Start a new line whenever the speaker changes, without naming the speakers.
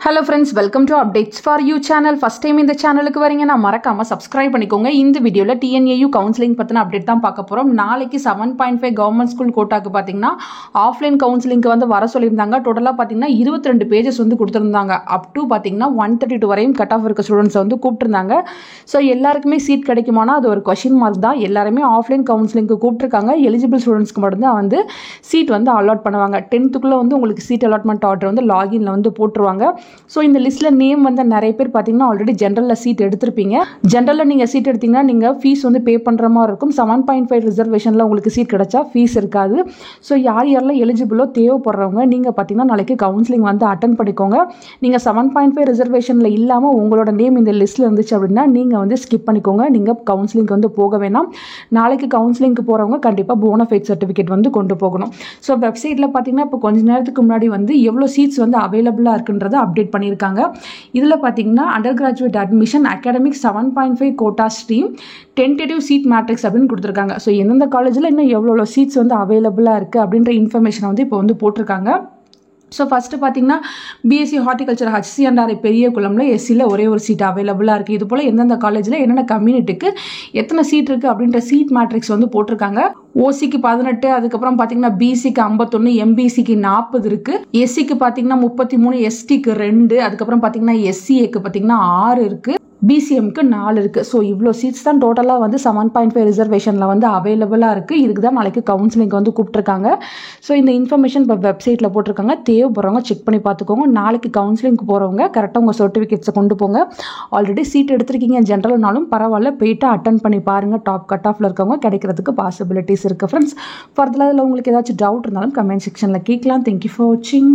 Hello friends, welcome to Updates for You channel. First time இந்த சேனலுக்கு வரீங்கன்னா மறக்காம சப்ஸ்கிரைப் பண்ணிக்கோங்க. இந்த வீடியோல TNAU கவுன்சிலிங் பத்தின அப்டேட் தான் பார்க்க போறோம். நாளைக்கு 7.5 கவர்மெண்ட் ஸ்கூல் கோட்டாக்கு பாத்தீங்கன்னா ஆஃப்லைன் கவுன்சிலிங்க்கு வந்து வர சொல்லியிருந்தாங்க. டோட்டலா பாத்தீங்கன்னா 22 பேजेस வந்து கொடுத்திருந்தாங்க. அப் டு பாத்தீங்கன்னா 132 வரையும் கட் ஆஃப் இருக்க ஸ்டூடண்ட்ஸ் வந்து கூப்பிட்டிருந்தாங்க. சோ எல்லாருக்குமே சீட் கிடைக்குமானா அது ஒரு क्वेश्चन மார்க் தான். எல்லாரும் ஆஃப்லைன் கவுன்சிலிங்க்கு கூப்பிட்டிருக்காங்க. எலிஜிபிள் ஸ்டூடண்ட்ஸ்க்கு மட்டும் தான் வந்து சீட் வந்து அலாட் பண்ணுவாங்க. 10th குள்ள வந்து உங்களுக்கு சீட் அலாட்மெண்ட் ஆர்டர் வந்து லாகின்ல வந்து போட்டுருவாங்க. ஸோ இந்த லிஸ்ட்டில் நேம் வந்து நிறைய பேர் பார்த்தீங்கன்னா ஆல்ரெடி ஜென்ரலில் சீட் எடுத்திருப்பீங்க. ஜென்ரலில் நீங்கள் சீட் எடுத்தீங்கன்னா நீங்கள் ஃபீஸ் வந்து பே பண்ணுற மாதிரி இருக்கும். 7.5 ரிசர்வேஷனில் உங்களுக்கு சீட் கிடைச்சா ஃபீஸ் இருக்காது. ஸோ யாரெல்லாம் எலிஜிபிளோ தேவைப்படுறவங்க நீங்கள் பார்த்தீங்கன்னா நாளைக்கு கவுன்சிலிங் வந்து அட்டன் பண்ணிக்கோங்க. நீங்கள் 7.5 ரிசர்வேஷனில் இல்லாமல் உங்களோட நேம் இந்த லிஸ்ட்டில் இருந்துச்சு அப்படின்னா நீங்கள் வந்து ஸ்கிப் பண்ணிக்கோங்க. நீங்கள் கவுன்சிலிங்க்கு வந்து போக வேணாம். நாளைக்கு கவுன்சிலிங்க்கு போகிறவங்க கண்டிப்பாக போனஃபைட் சர்டிஃபிகேட் வந்து கொண்டு போகணும். ஸோ வெப்சைட்டில் பார்த்தீங்கன்னா இப்போ கொஞ்ச நேரத்துக்கு முன்னாடி வந்து எவ்வளோ சீட்ஸ் வந்து அவைலபிளாக இருக்குன்றதை அப்டேட் பண்ணியிருக்காங்க. இதில் பார்த்தீங்கன்னா undergraduate admission academic 7.5 quota stream tentative seat matrix அப்படின்னு கொடுத்துருக்காங்க. ஸோ எந்தெந்த காலேஜில் இன்னும் எவ்வளோ சீட்ஸ் வந்து அவைலபிளாக இருக்குது அப்படின்ற இன்ஃபர்மேஷனை வந்து இப்போ வந்து போட்டிருக்காங்க. ஸோ ஃபஸ்ட்டு பார்த்தீங்கன்னா பிஎஸ்சி ஹார்டிகல்ச்சர் HC&RI பெரிய குளம்ல எஸ்சியில் ஒரே ஒரு சீட் அவைலபிளாக இருக்குது. இது போல் எந்தெந்த காலேஜில் என்னென்ன கம்யூனிட்டிக்கு எத்தனை சீட் இருக்குது அப்படின்ற சீட் மேட்ரிக்ஸ் வந்து போட்டிருக்காங்க. ஓசிக்கு 18, அதுக்கப்புறம் பார்த்தீங்கன்னா பிசிக்கு 51, எம்பிசிக்கு 40 இருக்குது. எஸ்சிக்கு பார்த்தீங்கன்னா 33, எஸ்டிக்கு 2, அதுக்கப்புறம் பார்த்தீங்கன்னா எஸ்சிஏக்கு பார்த்தீங்கன்னா 6 இருக்குது. பிசிஎம்க்கு 4 இருக்குது. ஸோ இவ்வளோ சீட்ஸ் தான் டோட்டலாக வந்து 7.5 ரிசர்வேஷனில் வந்து அவைலபிளாக இருக்குது. இதுக்கு தான் நாளைக்கு கவுன்சிலிங் வந்து கூப்பிட்ருக்காங்க. ஸோ இந்த இன்ஃபர்மேஷன் இப்போ வெப்சைட்டில் போட்டிருக்காங்க. தேவைப்படுறவங்க செக் பண்ணி பார்த்துக்கோங்க. நாளைக்கு கவுன்சிலிங்க்கு போகிறவங்க கரெக்டாக உங்கள் சர்டிஃபிகேட்ஸை கொண்டு போங்க. ஆல்ரெடி சீட் எடுத்திருக்கீங்க ஜென்ரல்னாலும் பரவாயில்ல, போயிட்டு அட்டன் பண்ணி பாருங்கள். டாப் கட் ஆஃபில் இருக்கவங்க கிடைக்கிறதுக்கு பாசிபிலிட்டிஸ் இருக்குது ஃப்ரெண்ட்ஸ். ஃபர்தராக இதில் உங்களுக்கு ஏதாச்சும் டவுட் இருந்தாலும் கமெண்ட் செக்ஷனில் கேட்கலாம். தேங்க்யூ ஃபார் வாட்சிங்.